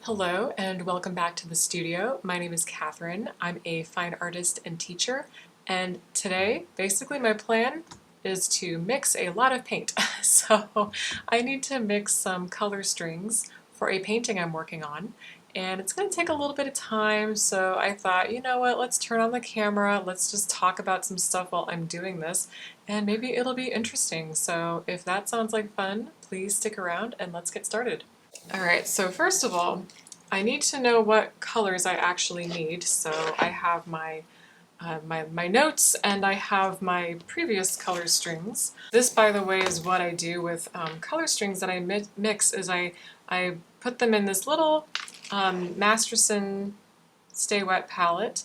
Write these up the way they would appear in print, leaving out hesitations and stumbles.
Hello and welcome back to the studio. My name is Catherine. I'm a fine artist and teacher, and today basically my plan is to mix a lot of paint. So I need to mix some color strings for a painting I'm working on, and it's going to take a little bit of time, so I thought, you know what, let's turn on the camera, let's just talk about some stuff while I'm doing this, and maybe it'll be interesting. So if that sounds like fun, please stick around and let's get started. Alright, so first of all, I need to know what colors I actually need. So I have my notes and I have my previous color strings. This, by the way, is what I do with color strings that I mix. Is I put them in this little Masterson Stay Wet palette,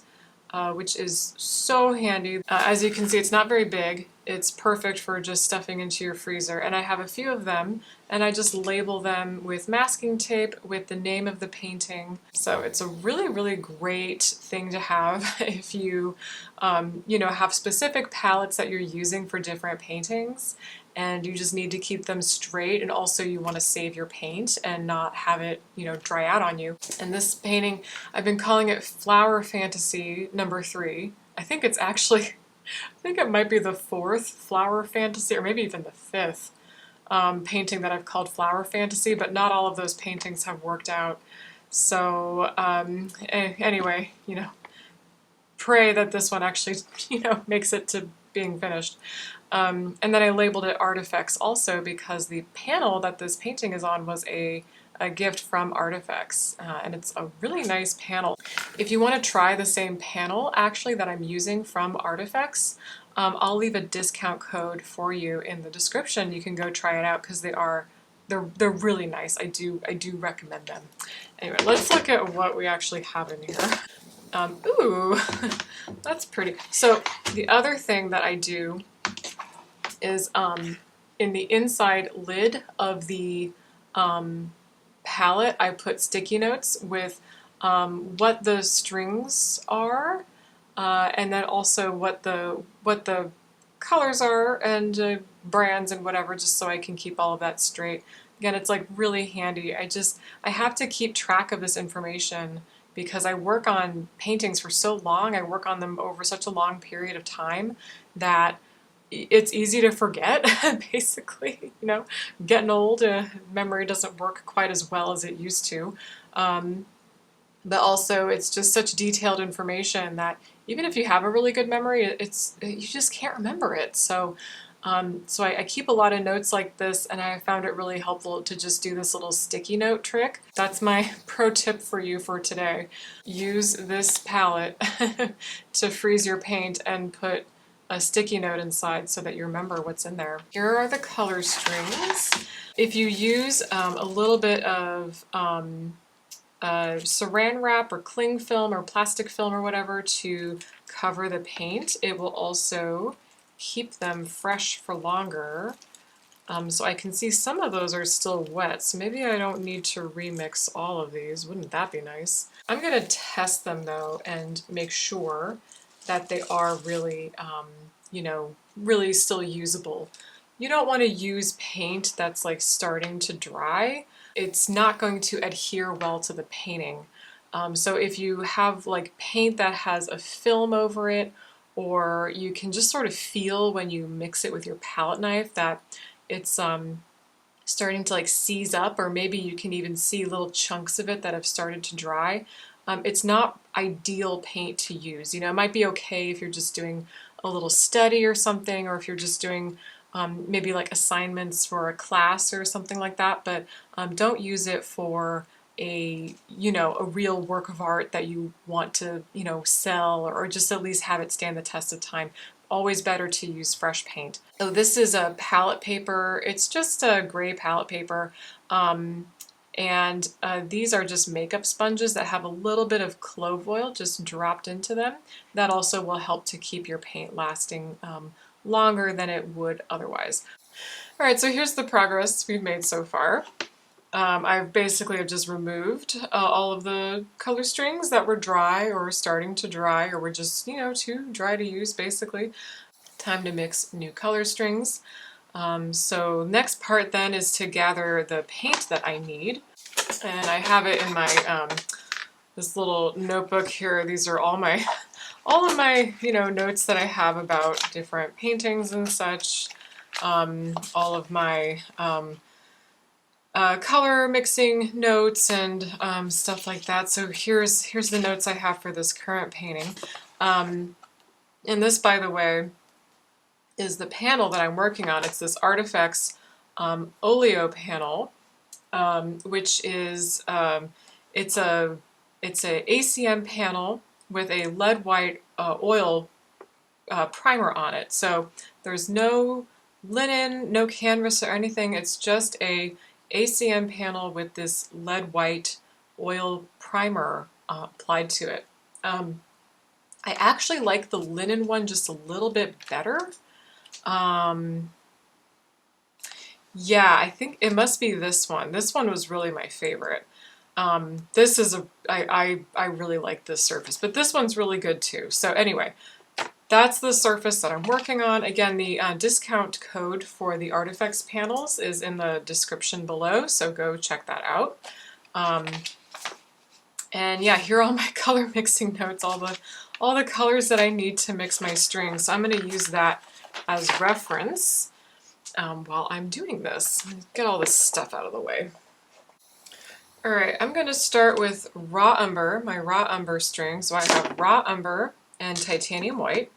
which is so handy. As you can see, it's not very big. It's perfect for just stuffing into your freezer. And I have a few of them, and I just label them with masking tape with the name of the painting. So it's a really, really great thing to have if you, have specific palettes that you're using for different paintings, and you just need to keep them straight, and also you want to save your paint and not have it, dry out on you. And this painting, I've been calling it Flower Fantasy number 3. I think it might be the 4th Flower Fantasy, or maybe even the 5th painting that I've called Flower Fantasy, but not all of those paintings have worked out. So anyway, pray that this one actually, makes it to being finished. And then I labeled it Artifacts also because the panel that this painting is on was a gift from Artifacts, and it's a really nice panel. If you want to try the same panel actually that I'm using from Artifacts, I'll leave a discount code for you in the description. You can go try it out because they're really nice. I do recommend them. Anyway, let's look at what we actually have in here. Ooh, that's pretty. So the other thing that I do is in the inside lid of the palette, I put sticky notes with what the strings are, and then also what the colors are and brands and whatever, just so I can keep all of that straight. Again, it's like really handy. I have to keep track of this information because I work on paintings for so long. I work on them over such a long period of time that it's easy to forget, basically. Getting old, memory doesn't work quite as well as it used to. But also, it's just such detailed information that even if you have a really good memory, you just can't remember it. So I keep a lot of notes like this, and I found it really helpful to just do this little sticky note trick. That's my pro tip for you for today. Use this palette to freeze your paint and put a sticky note inside so that you remember what's in there. Here are the color strings. If you use a little bit of saran wrap or cling film or plastic film or whatever to cover the paint, it will also keep them fresh for longer. So I can see some of those are still wet, so maybe I don't need to remix all of these. Wouldn't that be nice? I'm going to test them though and make sure that they are really, really still usable. You don't want to use paint that's like starting to dry. It's not going to adhere well to the painting. So if you have like paint that has a film over it, or you can just sort of feel when you mix it with your palette knife that it's starting to like seize up, or maybe you can even see little chunks of it that have started to dry. It's not ideal paint to use. It might be okay if you're just doing a little study or something, or if you're just doing maybe like assignments for a class or something like that, but don't use it for a real work of art that you want to sell, or just at least have it stand the test of time. Always better to use fresh paint. So this is a palette paper. It's just a gray palette paper. And these are just makeup sponges that have a little bit of clove oil just dropped into them. That also will help to keep your paint lasting longer than it would otherwise. All right, so here's the progress we've made so far. I've basically just removed all of the color strings that were dry or starting to dry, or were just, too dry to use, basically. Time to mix new color strings. So next part then is to gather the paint that I need. And I have it in my this little notebook here. These are all of my notes that I have about different paintings and such. All of my color mixing notes and stuff like that. So here's the notes I have for this current painting. And this, by the way, is the panel that I'm working on. It's this Artifacts oleo panel, which is it's a ACM panel with a lead white oil primer on it. So there's no linen, no canvas or anything. It's just a ACM panel with this lead white oil primer applied to it. I actually like the linen one just a little bit better. Yeah, I think it must be this one. This one was really my favorite. This is I really like this surface, but this one's really good too. So anyway, that's the surface that I'm working on. Again, the discount code for the Artifacts panels is in the description below, so go check that out. And yeah, here are all my color mixing notes, all the colors that I need to mix my strings. So I'm going to use that as reference while I'm doing this. Get all this stuff out of the way. All right, I'm going to start with raw umber, my raw umber string. So I have raw umber and titanium white.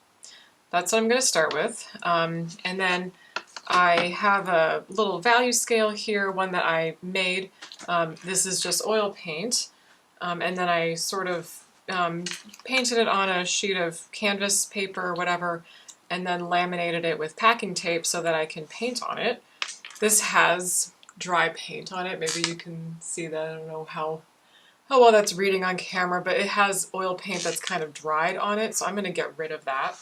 That's what I'm going to start with. And then I have a little value scale here, one that I made. This is just oil paint. And then I sort of painted it on a sheet of canvas paper or whatever, and then laminated it with packing tape so that I can paint on it. This has dry paint on it. Maybe you can see that. I don't know how well that's reading on camera, but it has oil paint that's kind of dried on it, so I'm going to get rid of that.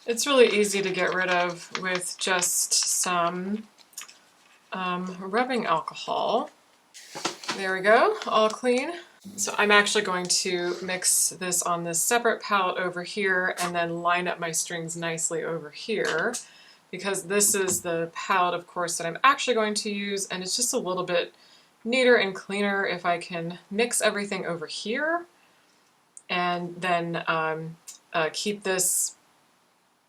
It's really easy to get rid of with just some rubbing alcohol. There we go, all clean. So I'm actually going to mix this on this separate palette over here and then line up my strings nicely over here, because this is the palette, of course, that I'm actually going to use, and it's just a little bit neater and cleaner if I can mix everything over here and then keep this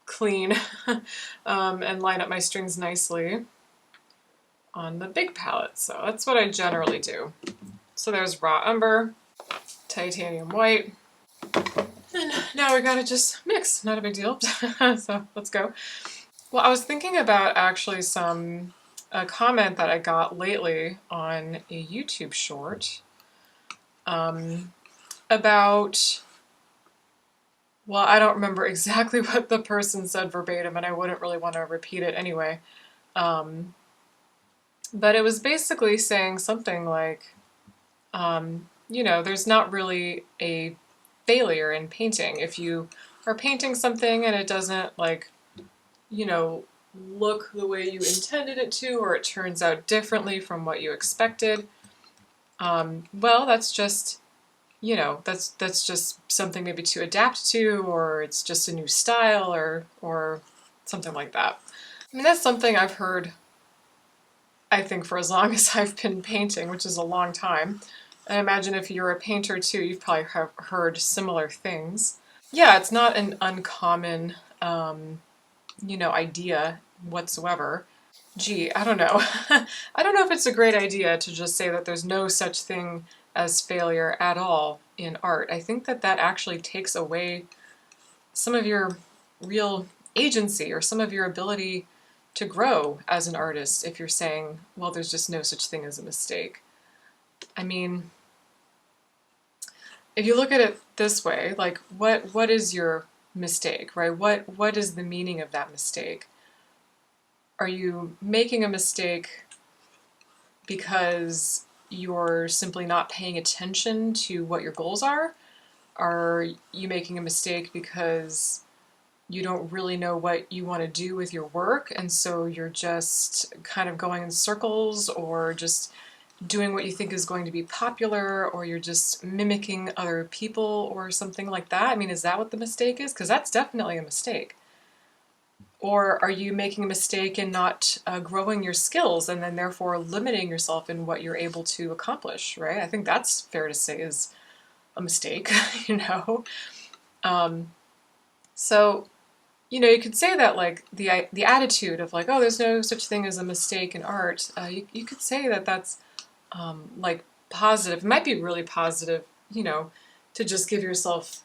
clean and line up my strings nicely on the big palette. So that's what I generally do. So there's raw umber, titanium white, and now we gotta just mix. Not a big deal. So let's go. Well, I was thinking about actually a comment that I got lately on a YouTube short about, well, I don't remember exactly what the person said verbatim, and I wouldn't really want to repeat it anyway. But it was basically saying something like, there's not really a failure in painting. If you are painting something and it doesn't look the way you intended it to, or it turns out differently from what you expected, well, that's just, that's just something maybe to adapt to, or it's just a new style, or something like that. I mean, that's something I've heard, I think, for as long as I've been painting, which is a long time. And I imagine if you're a painter too, you've probably heard similar things. Yeah, it's not an uncommon, idea whatsoever. Gee, I don't know. I don't know if it's a great idea to just say that there's no such thing as failure at all in art. I think that actually takes away some of your real agency or some of your ability to grow as an artist if you're saying, well, there's just no such thing as a mistake. I mean, if you look at it this way, like what is your mistake, right? What is the meaning of that mistake? Are you making a mistake because you're simply not paying attention to what your goals are? Are you making a mistake because you don't really know what you want to do with your work, and so you're just kind of going in circles, or just doing what you think is going to be popular, or you're just mimicking other people or something like that? I mean, is that what the mistake is? Because that's definitely a mistake. Or are you making a mistake and not growing your skills and then therefore limiting yourself in what you're able to accomplish, right? I think that's fair to say is a mistake, you know? Um, so, you could say that like the attitude of like, oh, there's no such thing as a mistake in art. You could say that that's like positive. It might be really positive, to just give yourself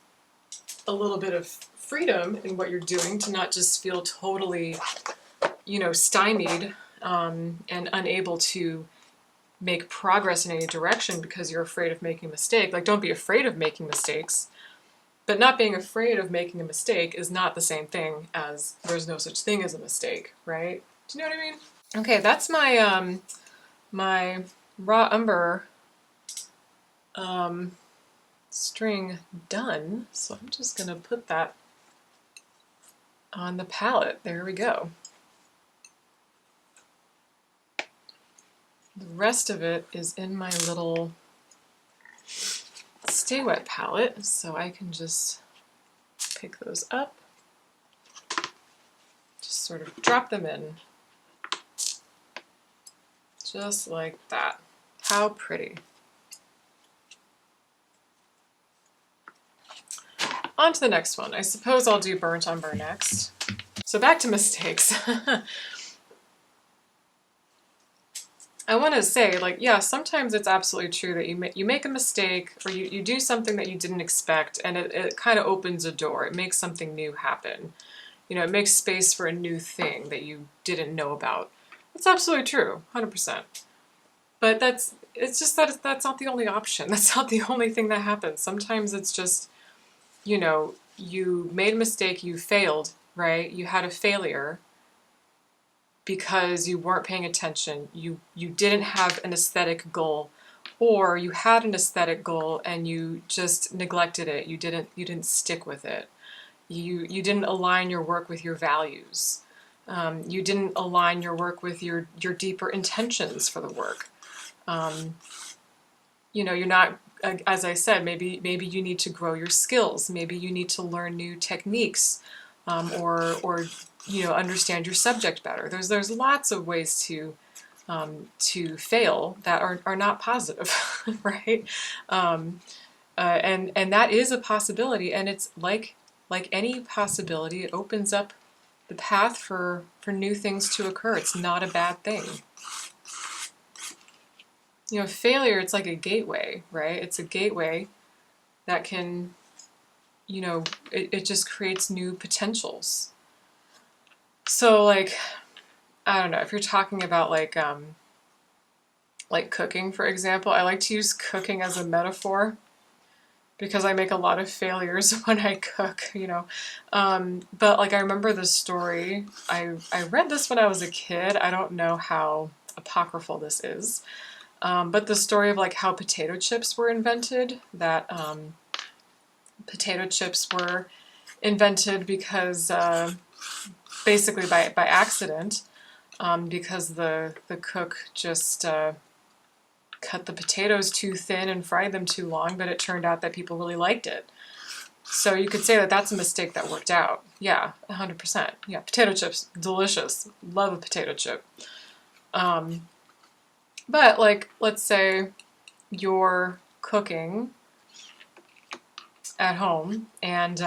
a little bit of freedom in what you're doing, to not just feel totally, stymied and unable to make progress in any direction because you're afraid of making a mistake. Like, don't be afraid of making mistakes, but not being afraid of making a mistake is not the same thing as there's no such thing as a mistake, right? Do you know what I mean? Okay, that's my raw umber string done. So I'm just gonna put that on the palette. There we go. The rest of it is in my little Stay Wet palette, so I can just pick those up, just sort of drop them in, just like that. How pretty. On to the next one. I suppose I'll do burnt umber next. So back to mistakes. I want to say, like, yeah, sometimes it's absolutely true that you make a mistake or you do something that you didn't expect, and it kind of opens a door. It makes something new happen. It makes space for a new thing that you didn't know about. That's absolutely true, 100%. But it's just that that's not the only option. That's not the only thing that happens. Sometimes it's just, you made a mistake, you failed, right? You had a failure because you weren't paying attention. You didn't have an aesthetic goal, or you had an aesthetic goal and you just neglected it. You didn't stick with it. You didn't align your work with your values. You didn't align your work with your deeper intentions for the work. You're not, as I said, maybe you need to grow your skills. Maybe you need to learn new techniques, or understand your subject better. There's lots of ways to fail that are not positive, right? And that is a possibility, and it's like any possibility, it opens up the path for new things to occur. It's not a bad thing. Failure, it's like a gateway, right? It's a gateway that can, it just creates new potentials. So, like, I don't know, if you're talking about like cooking, for example, I like to use cooking as a metaphor because I make a lot of failures when I cook, But like, I remember this story. I read this when I was a kid. I don't know how apocryphal this is. But the story of like how potato chips were invented, that potato chips were invented because basically by accident, because the cook just cut the potatoes too thin and fried them too long, but it turned out that people really liked it. So you could say that that's a mistake that worked out. Yeah, 100%. Yeah, potato chips, delicious. Love a potato chip. But like, let's say you're cooking at home and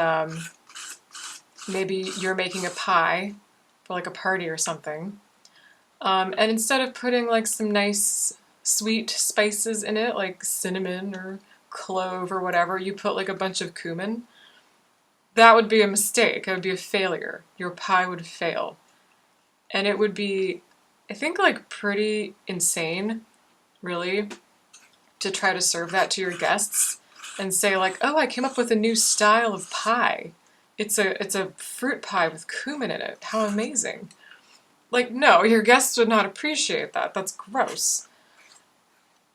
maybe you're making a pie for like a party or something. And instead of putting like some nice sweet spices in it, like cinnamon or clove or whatever, you put like a bunch of cumin. That would be a mistake. It would be a failure. Your pie would fail. And it would be, I think, like pretty insane, really, to try to serve that to your guests and say like, oh, I came up with a new style of pie. It's a fruit pie with cumin in it. How amazing. Like, no, your guests would not appreciate that. That's gross.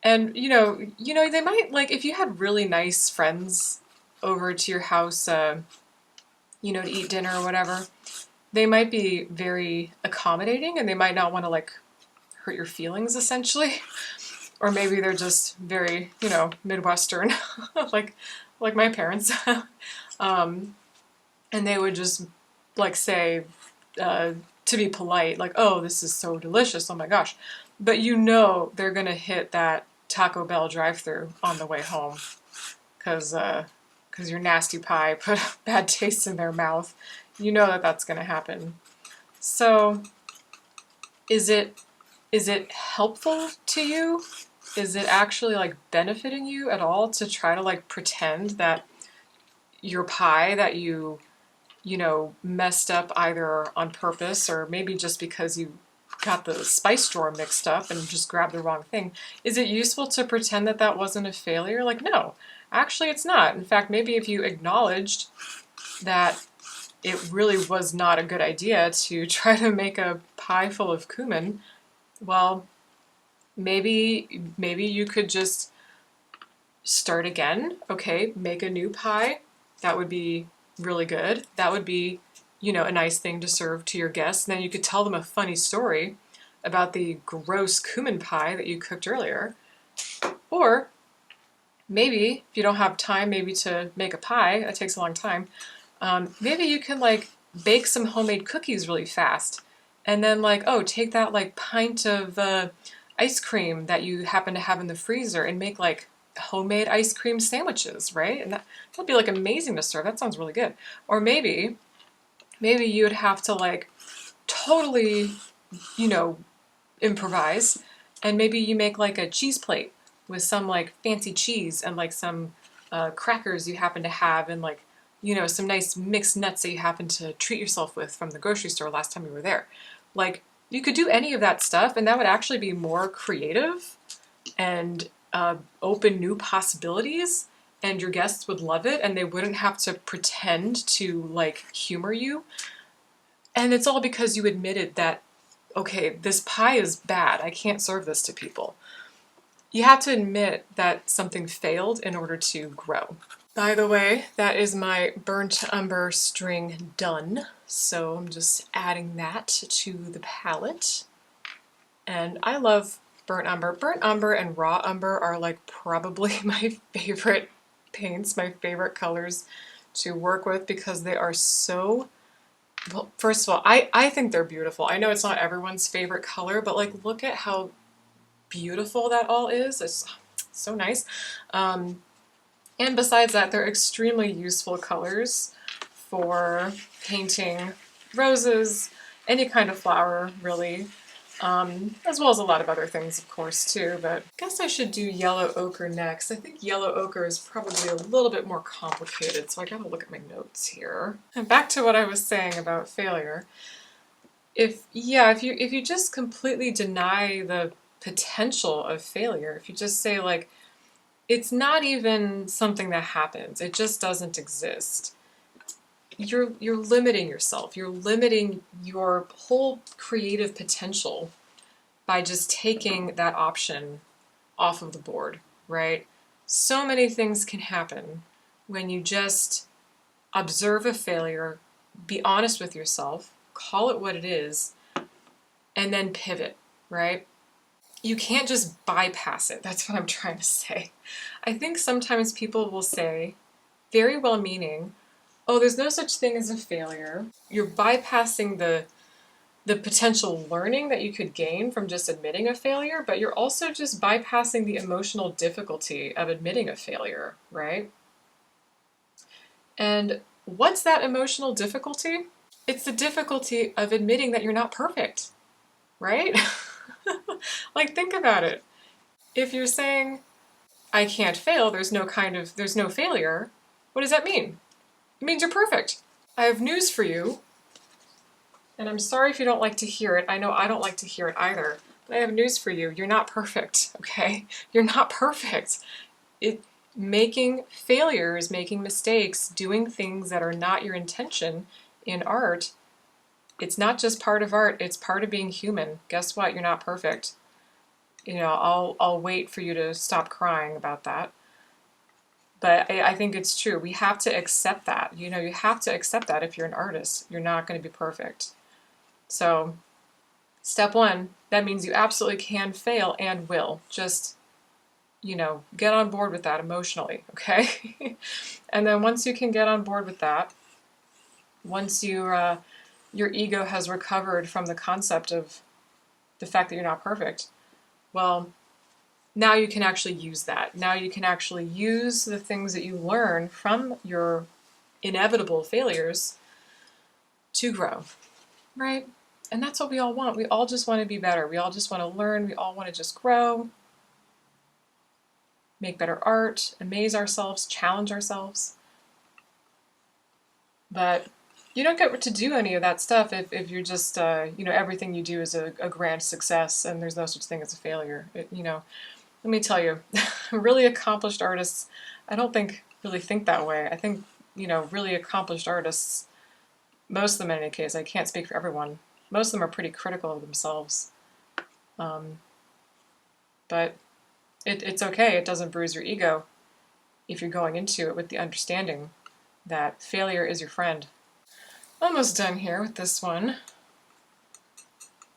And, they might, like, if you had really nice friends over to your house, to eat dinner or whatever, they might be very accommodating and they might not want to, like, hurt your feelings, essentially. Or maybe they're just very, Midwestern, like my parents. And they would just, like, say, to be polite, like, oh, this is so delicious, oh my gosh. But you know they're gonna hit that Taco Bell drive-thru on the way home because your nasty pie put a bad taste in their mouth. You know that that's gonna happen. So is it helpful to you? Is it actually like benefiting you at all to try to like pretend that your pie that you know, messed up either on purpose or maybe just because you got the spice drawer mixed up and just grabbed the wrong thing? Is it useful to pretend that that wasn't a failure? Like, no, actually it's not. In fact, maybe if you acknowledged that it really was not a good idea to try to make a pie full of cumin, well, maybe you could just start again. Okay, make a new pie. That would be really good. That would be, you know, a nice thing to serve to your guests. And then you could tell them a funny story about the gross cumin pie that you cooked earlier. Or maybe if you don't have time maybe to make a pie, that takes a long time, maybe you can like bake some homemade cookies really fast. And then like, oh, take that like pint of ice cream that you happen to have in the freezer and make like homemade ice cream sandwiches, right? And that'd be like amazing to serve. That sounds really good. Or maybe you would have to like totally, you know, improvise, and maybe you make like a cheese plate with some like fancy cheese and like some crackers you happen to have and like, you know, some nice mixed nuts that you happen to treat yourself with from the grocery store last time you were there. Like, you could do any of that stuff and that would actually be more creative and open new possibilities, and your guests would love it and they wouldn't have to pretend to like humor you. And it's all because you admitted that, okay, this pie is bad, I can't serve this to people. You have to admit that something failed in order to grow. By the way, that is my burnt umber string done. So I'm just adding that to the palette. And I love burnt umber. Burnt umber and raw umber are like probably my favorite paints, my favorite colors to work with because they are so, well, first of all, I think they're beautiful. I know it's not everyone's favorite color, but like look at how beautiful that all is. It's so nice. And besides that, they're extremely useful colors for painting roses, any kind of flower, really, as well as a lot of other things, of course, too. But I guess I should do yellow ochre next. I think yellow ochre is probably a little bit more complicated, so I gotta look at my notes here. And back to what I was saying about failure. If you just completely deny the potential of failure, if you just say like, it's not even something that happens, it just doesn't exist, you're limiting yourself. You're limiting your whole creative potential by just taking that option off of the board, right? So many things can happen when you just observe a failure, be honest with yourself, call it what it is, and then pivot, right? You can't just bypass it. That's what I'm trying to say. I think sometimes people will say, very well meaning, oh, there's no such thing as a failure. You're bypassing the potential learning that you could gain from just admitting a failure, but you're also just bypassing the emotional difficulty of admitting a failure, right? And what's that emotional difficulty? It's the difficulty of admitting that you're not perfect, right? Like, think about it. If you're saying, I can't fail, there's no failure, what does that mean? It means you're perfect. I have news for you, and I'm sorry if you don't like to hear it. I know I don't like to hear it either, but I have news for you. You're not perfect, okay? You're not perfect. Making failures, making mistakes, doing things that are not your intention in art, it's not just part of art, it's part of being human. Guess what? You're not perfect. You know, I'll wait for you to stop crying about that. But I think it's true. We have to accept that. You know, you have to accept that if you're an artist. You're not going to be perfect. So, step one, that means you absolutely can fail and will. Just, you know, get on board with that emotionally, okay? And then once you can get on board with that, once you your ego has recovered from the concept of the fact that you're not perfect, well, now you can actually use that. Now you can actually use the things that you learn from your inevitable failures to grow, right? And that's what we all want. We all just want to be better. We all just want to learn. We all want to just grow, make better art, amaze ourselves, challenge ourselves. But you don't get to do any of that stuff if you're just, everything you do is a grand success and there's no such thing as a failure. Let me tell you, really accomplished artists, I don't really think that way. I think, really accomplished artists, most of them in any case, I can't speak for everyone, most of them are pretty critical of themselves. But it's okay, it doesn't bruise your ego if you're going into it with the understanding that failure is your friend. Almost done here with this one.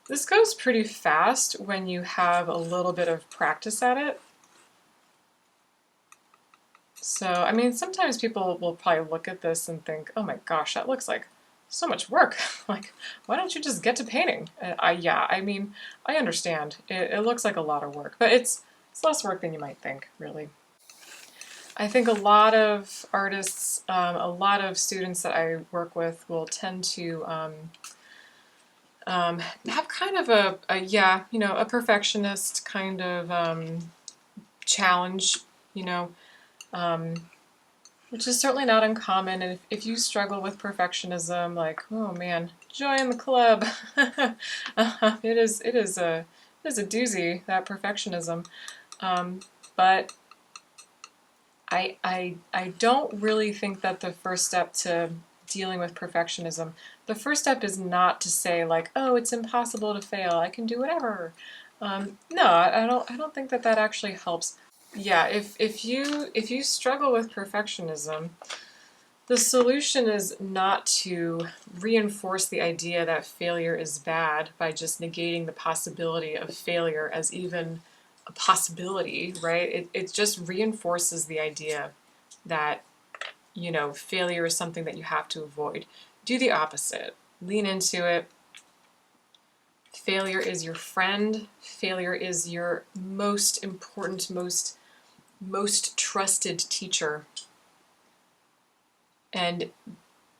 This goes pretty fast when you have a little bit of practice at it. So, I mean, sometimes people will probably look at this and think, oh my gosh, that looks like so much work. Like, why don't you just get to painting? I understand. It looks like a lot of work, but it's less work than you might think, really. I think a lot of artists, a lot of students that I work with will tend to have kind of a perfectionist kind of challenge, which is certainly not uncommon. And if you struggle with perfectionism, like, oh man, join the club. It is a doozy, that perfectionism. But I don't really think that the first step to dealing with perfectionism, the first step is not to say like, oh, it's impossible to fail, I can do whatever. No, I don't think that actually helps. Yeah, if you struggle with perfectionism, the solution is not to reinforce the idea that failure is bad by just negating the possibility of failure as even a possibility, right? It just reinforces the idea that, failure is something that you have to avoid. Do the opposite. Lean into it. Failure is your friend. Failure is your most important, most trusted teacher. And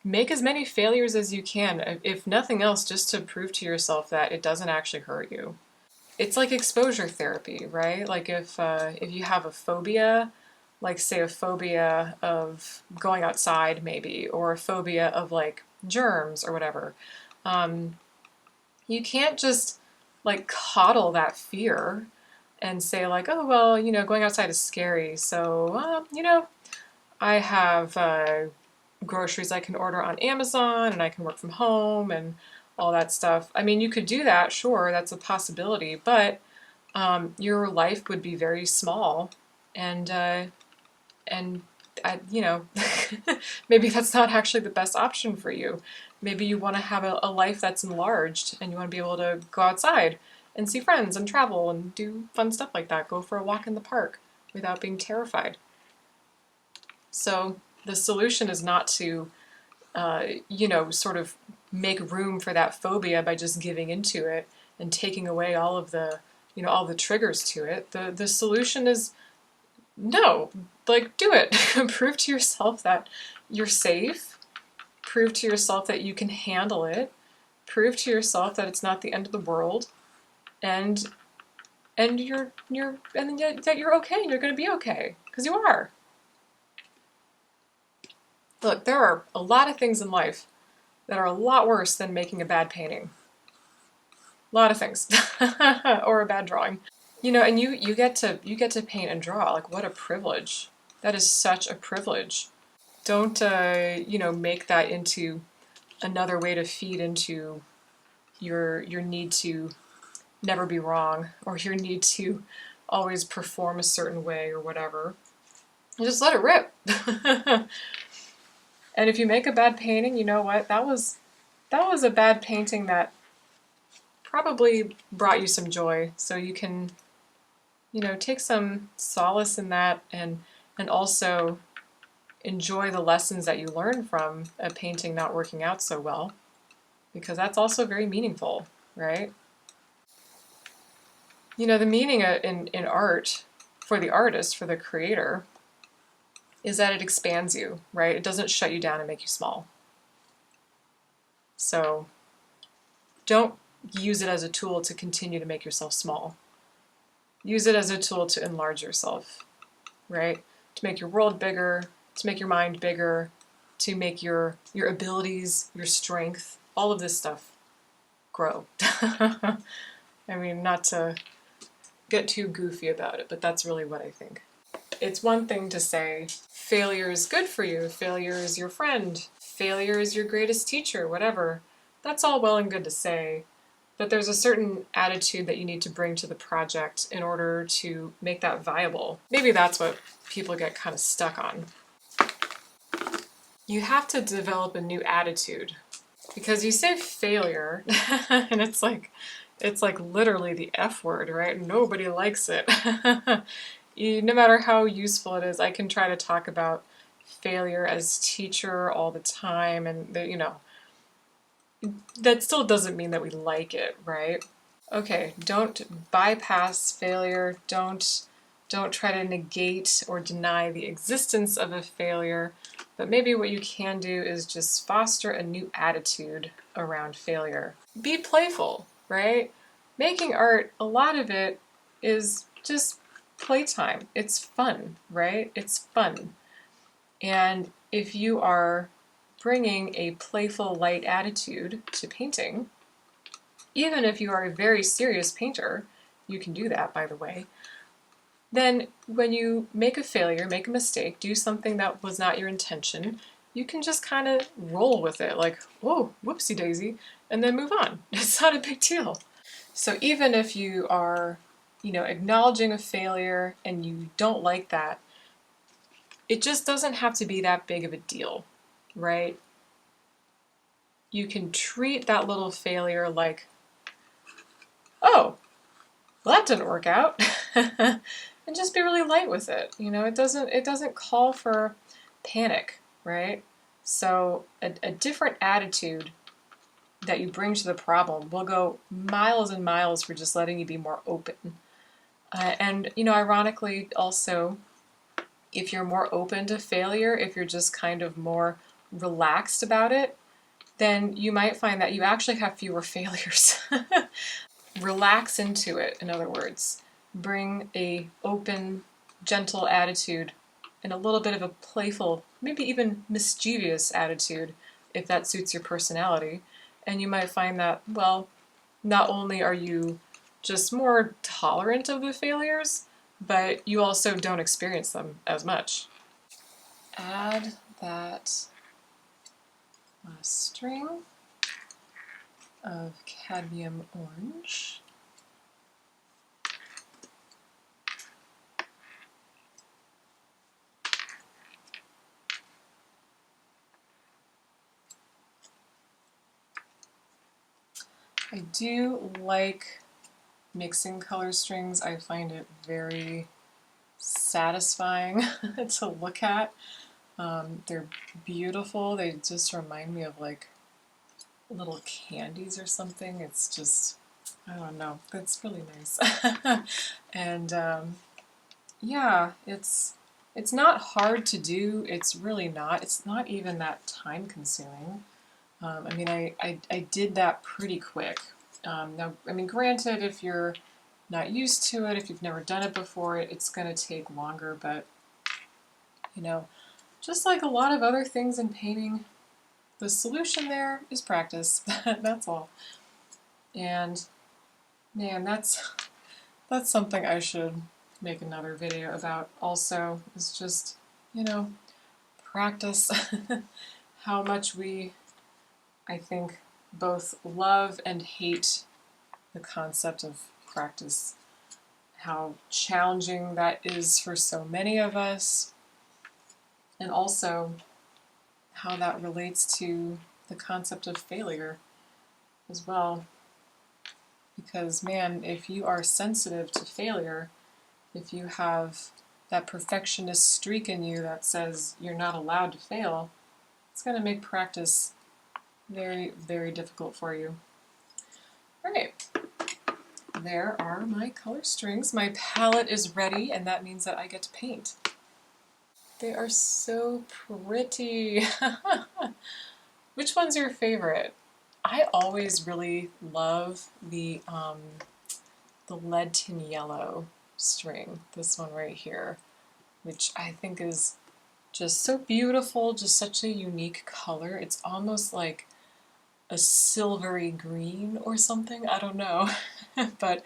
make as many failures as you can, if nothing else, just to prove to yourself that it doesn't actually hurt you. It's like exposure therapy, right? Like if you have a phobia, like say a phobia of going outside maybe, or a phobia of like germs or whatever, you can't just like coddle that fear and say like, oh, well, going outside is scary, so, I have groceries I can order on Amazon and I can work from home and all that stuff. I mean, you could do that, sure, that's a possibility, but your life would be very small, and maybe that's not actually the best option for you. Maybe you want to have a life that's enlarged and you want to be able to go outside and see friends and travel and do fun stuff like that. Go for a walk in the park without being terrified. So the solution is not to, sort of make room for that phobia by just giving into it and taking away all of the, all the triggers to it. The solution is no, like do it. Prove to yourself that you're safe. Prove to yourself that you can handle it. Prove to yourself that it's not the end of the world, and that you're okay and you're going to be okay, because you are. Look, there are a lot of things in life that are a lot worse than making a bad painting. A lot of things. Or a bad drawing. And you get to paint and draw. Like, what a privilege. That is such a privilege. Don't make that into another way to feed into your need to never be wrong, or your need to always perform a certain way or whatever. You just let it rip. And if you make a bad painting, you know what? That was a bad painting that probably brought you some joy. So you can, take some solace in that, and also enjoy the lessons that you learn from a painting not working out so well. because that's also very meaningful, right? You know, the meaning in art, for the artist, for the creator, is that it expands you, right? It doesn't shut you down and make you small. So don't use it as a tool to continue to make yourself small. Use it as a tool to enlarge yourself, right? To make your world bigger, to make your mind bigger, to make your abilities, your strength, all of this stuff grow. I mean, not to get too goofy about it, but that's really what I think. It's one thing to say, failure is good for you, failure is your friend, failure is your greatest teacher, whatever. That's all well and good to say, but there's a certain attitude that you need to bring to the project in order to make that viable. Maybe that's what people get kind of stuck on. You have to develop a new attitude, because you say failure and it's like literally the F word, right? Nobody likes it. No matter how useful it is, I can try to talk about failure as teacher all the time, and that still doesn't mean that we like it, right? Okay, don't bypass failure. Don't try to negate or deny the existence of a failure, but maybe what you can do is just foster a new attitude around failure. Be playful, right? Making art, a lot of it is just playtime. It's fun, right? It's fun. And if you are bringing a playful, light attitude to painting, even if you are a very serious painter, you can do that, by the way, then when you make a failure, make a mistake, do something that was not your intention, you can just kind of roll with it, like, whoa, whoopsie daisy, and then move on. It's not a big deal. So even if you are, acknowledging a failure and you don't like that, it just doesn't have to be that big of a deal, right? You can treat that little failure like, oh, well, that didn't work out. And just be really light with it. It doesn't call for panic, right? So a different attitude that you bring to the problem will go miles and miles for just letting you be more open. And ironically, also, if you're more open to failure, if you're just kind of more relaxed about it, then you might find that you actually have fewer failures. Relax into it, in other words. Bring a open, gentle attitude and a little bit of a playful, maybe even mischievous attitude, if that suits your personality. And you might find that, well, not only are you just more tolerant of the failures, but you also don't experience them as much. Add that last string of cadmium orange. I do like mixing color strings. I find it very satisfying to look at. They're beautiful. They just remind me of like little candies or something. It's just, I don't know, that's really nice. And yeah, it's not hard to do. It's really not. It's not even that time consuming. I mean, I did that pretty quick. Now, I mean, granted, if you're not used to it, if you've never done it before, it's going to take longer, but, just like a lot of other things in painting, the solution there is practice. That's all. And, man, that's something I should make another video about also, is just, practice. How much we, I think, both love and hate the concept of practice. How challenging that is for so many of us, and also how that relates to the concept of failure as well. Because, man, if you are sensitive to failure, if you have that perfectionist streak in you that says you're not allowed to fail, it's going to make practice very, very difficult for you. All right, there are my color strings. My palette is ready, and that means that I get to paint. They are so pretty. Which one's your favorite? I always really love the lead tin yellow string, this one right here, which I think is just so beautiful, just such a unique color. It's almost like a silvery green or something, I don't know. But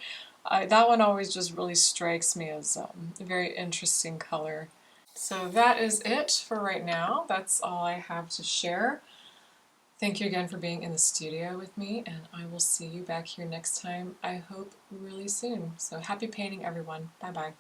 that one always just really strikes me as a very interesting color. So that is it for right now. That's all I have to share. Thank you again for being in the studio with me, and I will see you back here next time, I hope really soon. So happy painting, everyone. Bye-bye.